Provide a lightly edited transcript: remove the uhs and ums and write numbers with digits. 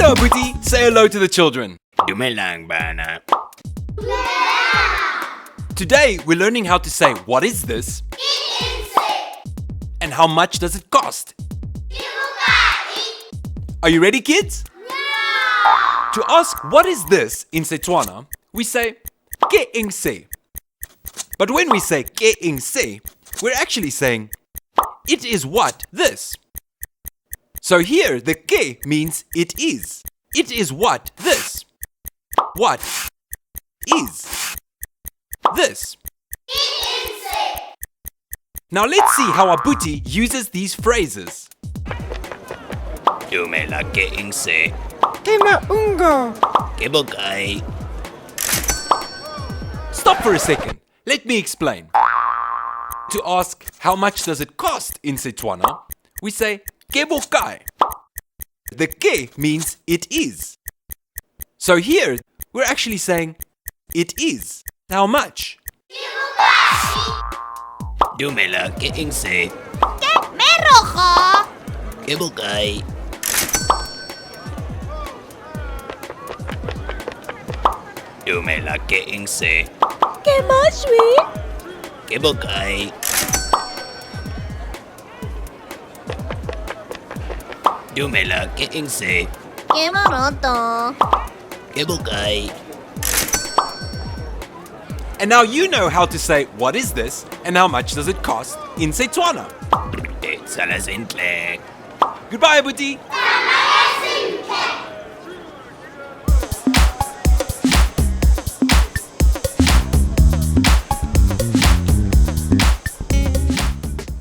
Hello, Abuti. Say hello to the children. Dumelang bana. Today, we're learning how to say, what is this? And how much does it cost? Are you ready, kids? To ask what is this in Setswana, we say ke eng se. But when we say ke eng se, we're actually saying it is what this. So here the ke means it is. It is what this. What is this? Now let's see how Abuti uses these phrases. Dumela ke eng se. Ke maungo. Ke bokae. Stop for a second. Let me explain. To ask how much does it cost in Setswana, we say ke bokae. The ke means it is. So here we're actually saying it is. How much? Dumela ke eng se. Ke merogo. Ke bokae. Dumela ke eng se. Ke maswi. Ke bokae. Dumela ke eng se. Ke moroto. Ke bokae. And now you know how to say what is this and how much does it cost in Setswana. Sala sentle. Goodbye, Abuti.